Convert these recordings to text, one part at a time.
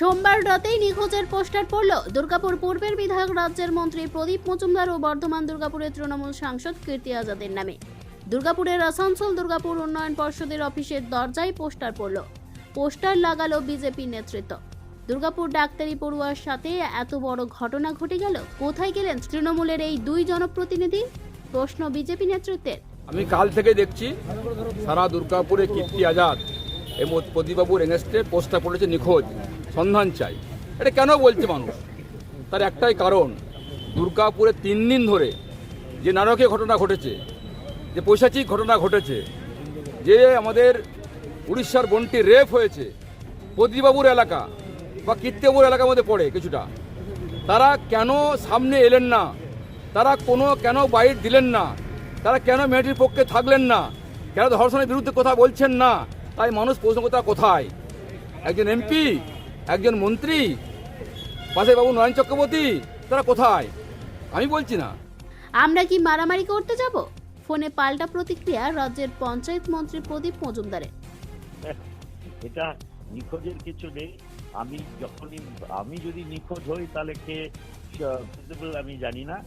সোমবার রাতেই নিখোঁজের পোস্টার পড়ল দুর্গাপুর পূর্বের বিধায়ক রাজ্যের মন্ত্রী প্রদীপ মজুমদার ও বর্ধমান দুর্গাপুরের তৃণমূল সাংসদ কীর্তি আজাদের নামে। দুর্গাপুরের আসানসোল দুর্গাপুর উন্নয়ন পর্ষদের অফিসের দরজায় পোস্টার পড়ল। পোস্টার লাগালো বিজেপি নেতৃত্ব। দুর্গাপুর ডাক্তারি পড়ুয়ার সাথে এত বড় ঘটনা ঘটে গেল, কোথায় গেলেন তৃণমূলের এই দুই জনপ্রতিনিধি? প্রশ্ন বিজেপি নেতৃত্বের। আমি কাল থেকে দেখছি সারা দুর্গাপুরে কীর্তি আজাদ এবং প্রদীপবাবুর এগেনস্টে পোস্টার পড়েছে নিখোঁজ, সন্ধান চাই। এটা কেন বলছে মানুষ? তার একটাই কারণ, দুর্গাপুরে 3 দিন ধরে যে নারকীয় ঘটনা ঘটেছে, যে পৈশাচিক ঘটনা ঘটেছে, যে আমাদের উড়িষ্যার বোনটি রেপ হয়েছে, প্রদীপবাবুর এলাকা বা কীর্তিবাবুর এলাকার মধ্যে পড়ে কিছুটা। তারা কেন সামনে এলেন না? তারা কেন বাইট দিলেন না? তারা কেন মেয়েটির পক্ষে থাকলেন না? কেন ধর্ষণের বিরুদ্ধে কথা বলছেন না? তাই মানুষ প্রশ্ন করতে, কোথায় একজন এমপি, একজন মন্ত্রী, পাশে বাবু নয়ন চক্রবর্তী, তারা কোথায়? আমি বলছি না। আমরা কি মারামারি করতে যাব? ফোনে পাল্টা প্রতিক্রিয়া রাজ্যের পঞ্চায়েত মন্ত্রী প্রদীপ মজুমদারের। এটা নিখোঁজের কিছু নেই। আমি যদি নিখোঁজ হই তাহলে কে আমি জানি না।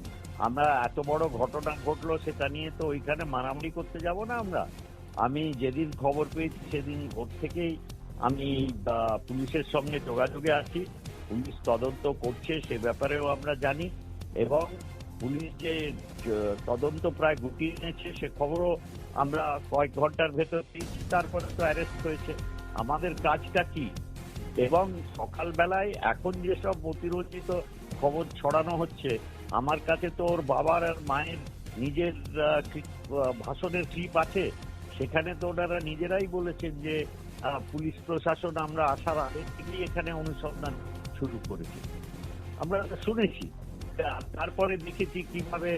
আমরা এত বড় ঘটনা ঘটলো সেটা নিয়ে তো ওইখানে মারামারি করতে যাব না আমরা। আমি যেদিন খবর পেয়েছি সেদিন ভোর থেকেই আমি পুলিশের সঙ্গে যোগাযোগে আছি। পুলিশ তদন্ত করছে, সে ব্যাপারেও আমরা জানি, এবং পুলিশ যে তদন্ত প্রায় গুটিয়ে নিয়েছে সে খবরও আমরা কয়েক ঘন্টার ভেতর পেয়েছি। তারপরে তো অ্যারেস্ট হয়েছে। আমাদের কাজটা কি? এবং সকালবেলায় এখন যেসব অতিরঞ্জিত খবর ছড়ানো হচ্ছে, আমার কাছে তো ওর বাবার আর মায়ের নিজের ভাষণের ক্লিপ আছে। সেখানে তো ওনারা নিজেরাই বলেছেন যে পুলিশ প্রশাসন আমরা আসার আগে থেকেই এখানে অনুসন্ধান শুরু করেছে। আমরা শুনেছি। তারপরে দেখেছি কিভাবে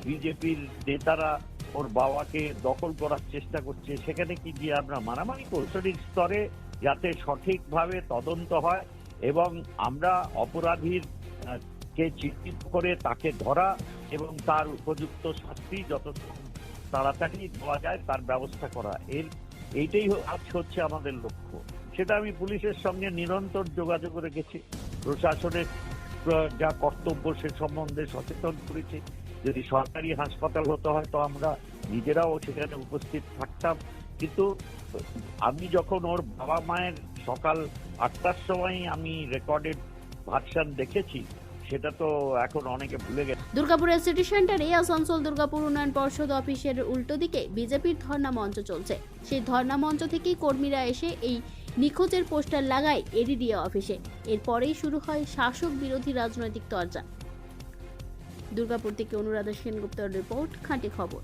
বিজেপির নেতারা ওর বাবাকে দখল করার চেষ্টা করছে। সেখানে কি দিয়ে আমরা মারামারি কৌশলিক স্তরে যাতে সঠিকভাবে তদন্ত হয় এবং আমরা অপরাধীর কে চিহ্নিত করে তাকে ধরা এবং তার উপযুক্ত শাস্তি যত তাড়াতাড়ি দেওয়া যায় তার ব্যবস্থা করা, এইটাই আজ হচ্ছে আমাদের লক্ষ্য। সেটা আমি পুলিশের সঙ্গে নিরন্তর যোগাযোগ রেখেছি। প্রশাসনের যা কর্তব্য সে সম্বন্ধে সচেতন করেছি। যদি সরকারি হাসপাতাল হতে হয় তো আমরা নিজেরাও সেখানে উপস্থিত থাকতাম। কিন্তু আমি যখন ওর বাবা মায়ের সকাল 8টার সময় আমি রেকর্ডেড ভার্সন দেখেছি, সেটা তো এখন অনেকে ভুলে গেছে। দুর্গাপুরের সিটি সেন্টারে আসানসোল দুর্গাপুর উন্নয়ন পর্ষদ অফিসের উল্টো দিকে বিজেপির ধর্ণা মঞ্চ চলছে। সেই ধর্ণা মঞ্চ থেকেই কর্মীরা এসে এই নিখোঁজের পোস্টার লাগায় এডিডিএ অফিসে। এরপরেই শুরু হয় শাসক বিরোধী রাজনৈতিক তরজা। দুর্গাপুর থেকে অনুরাধা সেনগুপ্তর রিপোর্ট, খাঁটি খবর।